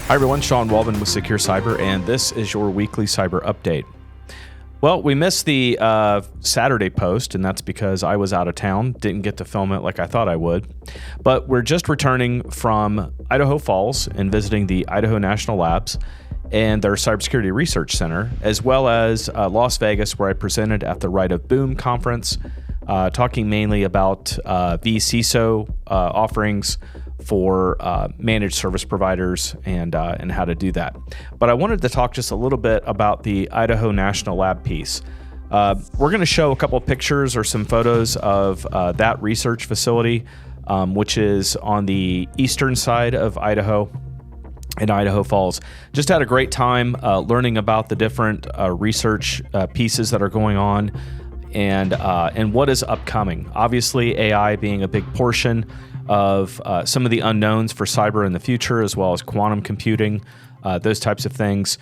Hi everyone, Sean Walvin with Secure Cyber, and this is your weekly cyber update. Well, we missed the Saturday post, and that's because I was out of town, didn't get to film it like I thought I would. But we're just returning from Idaho Falls and visiting the Idaho National Labs and their Cybersecurity Research Center, as well as Las Vegas, where I presented at the Right of Boom conference, talking mainly about vCISO offerings for managed service providers and how to do that. But I wanted to talk just a little bit about the Idaho National Lab piece. We're going to show a couple of pictures or some photos of that research facility, which is on the eastern side of Idaho in Idaho Falls. Just had a great time learning about the different research pieces that are going on and what is upcoming. Obviously, AI being a big portion of some of the unknowns for cyber in the future, as well as quantum computing, those types of things.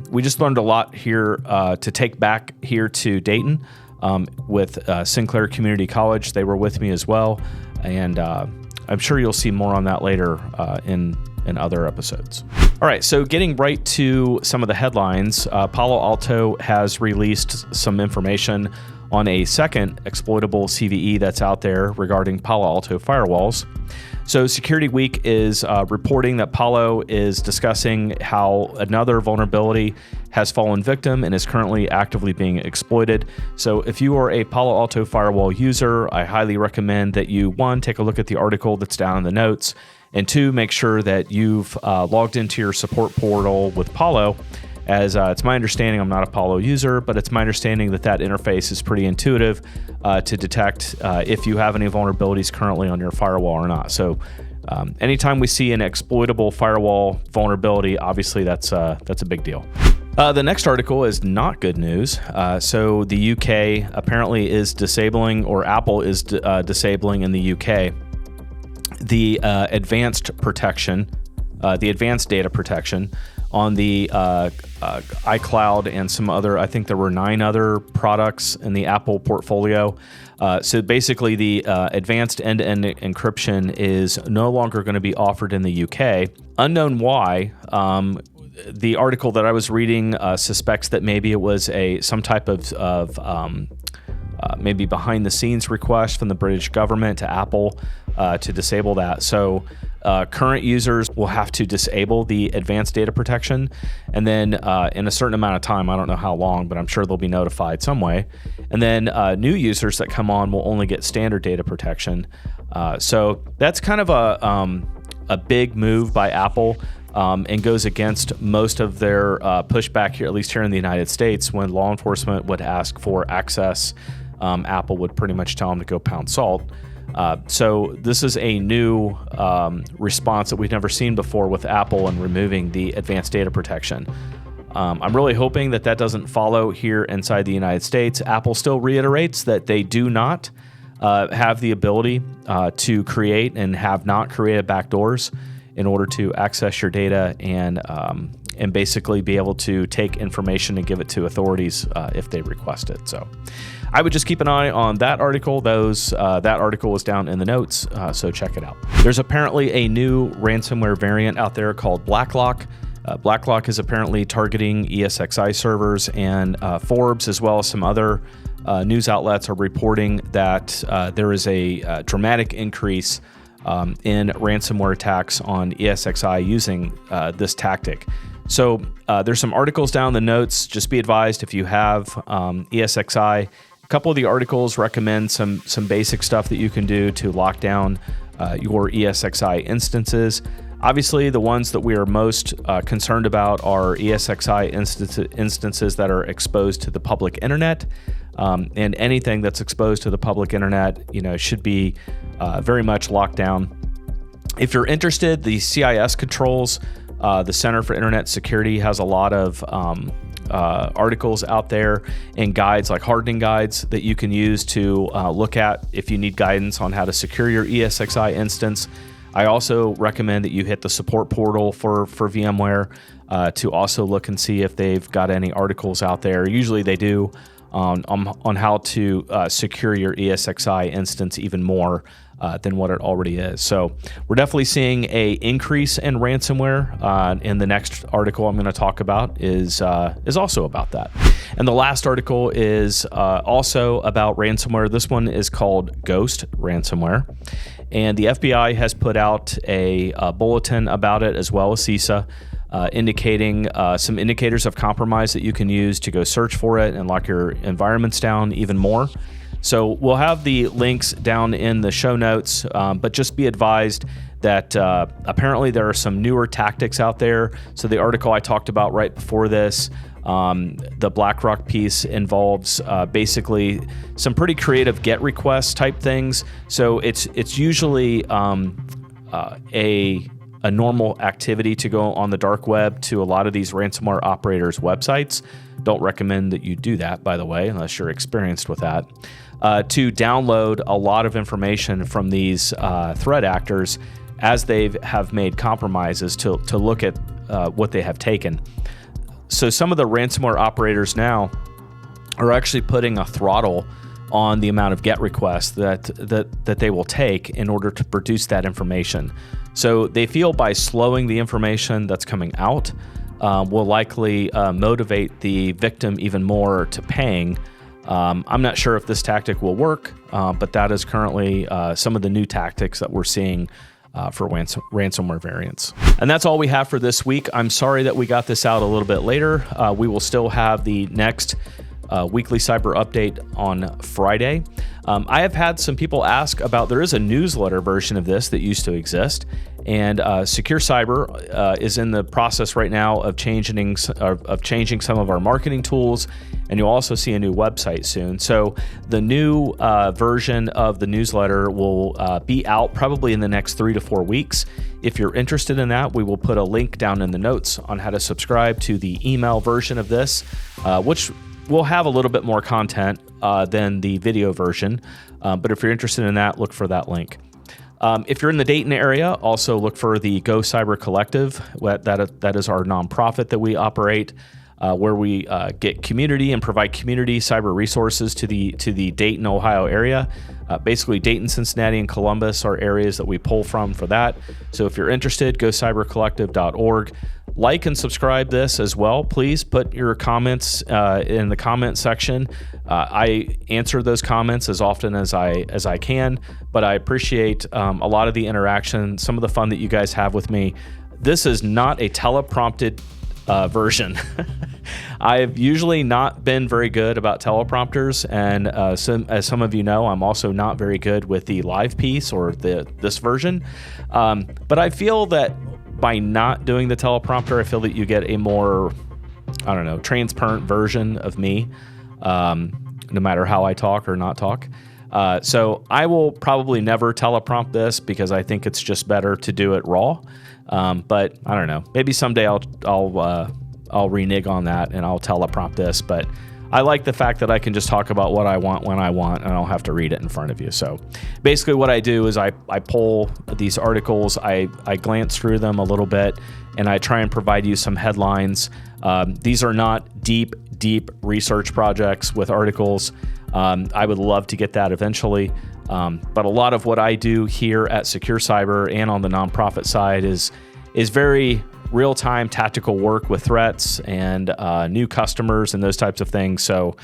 We just learned a lot here to take back here to Dayton with Sinclair Community College. They were with me as well, and I'm sure you'll see more on that later in other episodes. All right, so getting right to some of the headlines, Palo Alto has released some information on a second exploitable CVE that's out there regarding Palo Alto firewalls. So Security Week is reporting that Palo is discussing how another vulnerability has fallen victim and is currently actively being exploited. So if you are a Palo Alto firewall user, I highly recommend that you, one, take a look at the article that's down in the notes, and two, make sure that you've logged into your support portal with Palo, as it's my understanding, I'm not a Palo user, but it's my understanding that that interface is pretty intuitive to detect if you have any vulnerabilities currently on your firewall or not. So anytime we see an exploitable firewall vulnerability, obviously that's a big deal. The next article is not good news. So the UK apparently is disabling, or Apple is disabling in the UK, the advanced protection, the advanced data protection on the iCloud and some other, I think there were 9 other products in the Apple portfolio. So basically the advanced end-to-end encryption is no longer going to be offered in the UK. Unknown why. The article that I was reading suspects that maybe it was some type of maybe behind the scenes request from the British government to Apple to disable that. So current users will have to disable the advanced data protection, and then in a certain amount of time, I don't know how long, but I'm sure they'll be notified some way. And then new users that come on will only get standard data protection. So that's kind of a big move by Apple. And goes against most of their pushback here, at least here in the United States, when law enforcement would ask for access. Apple would pretty much tell them to go pound salt. So this is a new response that we've never seen before with Apple and removing the advanced data protection. I'm really hoping that doesn't follow here inside the United States. Apple still reiterates that they do not have the ability to create and have not created backdoors in order to access your data and basically be able to take information and give it to authorities if they request it. So I would just keep an eye on that article. That article is down in the notes, so check it out. There's apparently a new ransomware variant out there called BlackLock. BlackLock is apparently targeting ESXi servers, and Forbes, as well as some other news outlets, are reporting that there is a dramatic increase in ransomware attacks on ESXi using this tactic. So there's some articles down in the notes. Just be advised if you have ESXi. A couple of the articles recommend some basic stuff that you can do to lock down your ESXi instances. Obviously, the ones that we are most concerned about are ESXi instances that are exposed to the public internet. And anything that's exposed to the public internet, should be very much locked down. If you're interested, the CIS controls, the Center for Internet Security, has a lot of articles out there and guides, like hardening guides, that you can use to look at if you need guidance on how to secure your ESXi instance. I also recommend that you hit the support portal for VMware to also look and see if they've got any articles out there. Usually they do on how to secure your ESXi instance even more than what it already is. So we're definitely seeing a increase in ransomware. And the next article I'm going to talk about is also about that. And the last article is also about ransomware. This one is called Ghost Ransomware. And the FBI has put out a bulletin about it, as well as CISA, indicating some indicators of compromise that you can use to go search for it and lock your environments down even more. So we'll have the links down in the show notes, but just be advised that apparently there are some newer tactics out there. So the article I talked about right before this, the BlackRock piece, involves basically some pretty creative GET request type things. So it's usually a normal activity to go on the dark web to a lot of these ransomware operators' websites. Don't recommend that you do that, by the way, unless you're experienced with that. To download a lot of information from these threat actors as they have made compromises to look at what they have taken. So some of the ransomware operators now are actually putting a throttle on the amount of GET requests that they will take in order to produce that information. So they feel by slowing the information that's coming out will likely motivate the victim even more to paying. I'm not sure if this tactic will work, but that is currently some of the new tactics that we're seeing for ransomware variants. And that's all we have for this week. I'm sorry that we got this out a little bit later. We will still have the next weekly cyber update on Friday. I have had some people ask about, there is a newsletter version of this that used to exist, and Secure Cyber is in the process right now of changing some of our marketing tools, and you'll also see a new website soon. So the new version of the newsletter will be out probably in the next 3 to 4 weeks. If you're interested in that, we will put a link down in the notes on how to subscribe to the email version of this, which will have a little bit more content than the video version. But if you're interested in that, look for that link. If you're in the Dayton area, also look for the Go Cyber Collective. That is our nonprofit that we operate, where we get community and provide community cyber resources to the Dayton, Ohio area. Basically, Dayton, Cincinnati, and Columbus are areas that we pull from for that. So if you're interested, gocybercollective.org. Like and subscribe this as well. Please put your comments in the comment section. I answer those comments as often as I can, but I appreciate a lot of the interaction, some of the fun that you guys have with me. This is not a teleprompted version. I've usually not been very good about teleprompters, and as some of you know, I'm also not very good with the live piece or this version. But I feel that by not doing the teleprompter, I feel that you get a more, transparent version of me, no matter how I talk or not talk. So I will probably never teleprompt this because I think it's just better to do it raw. But I don't know. Maybe someday I'll renege on that and I'll teleprompt this. But I like the fact that I can just talk about what I want when I want, and I don't have to read it in front of you. So basically what I do is I pull these articles, I glance through them a little bit, and I try and provide you some headlines. These are not deep research projects with articles. I would love to get that eventually. But a lot of what I do here at Secure Cyber and on the nonprofit side is very real-time tactical work with threats and new customers and those types of things. So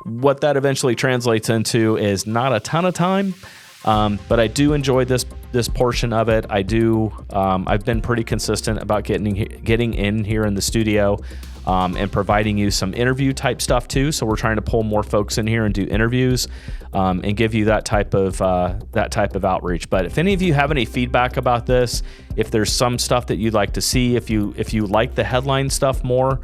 what that eventually translates into is not a ton of time, but I do enjoy this portion of it. I've been pretty consistent about getting in here in the studio and providing you some interview type stuff too. So we're trying to pull more folks in here and do interviews and give you that type of outreach. But if any of you have any feedback about this, if there's some stuff that you'd like to see, if you like the headline stuff more,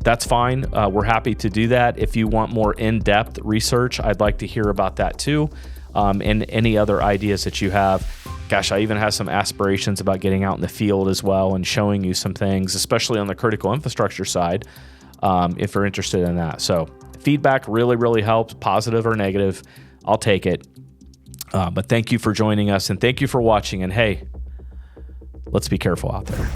that's fine. We're happy to do that. If you want more in-depth research, I'd like to hear about that too. And any other ideas that you have. Gosh, I even have some aspirations about getting out in the field as well and showing you some things, especially on the critical infrastructure side, if you're interested in that. So feedback really, really helps, positive or negative. I'll take it. But thank you for joining us, and thank you for watching. And hey, let's be careful out there.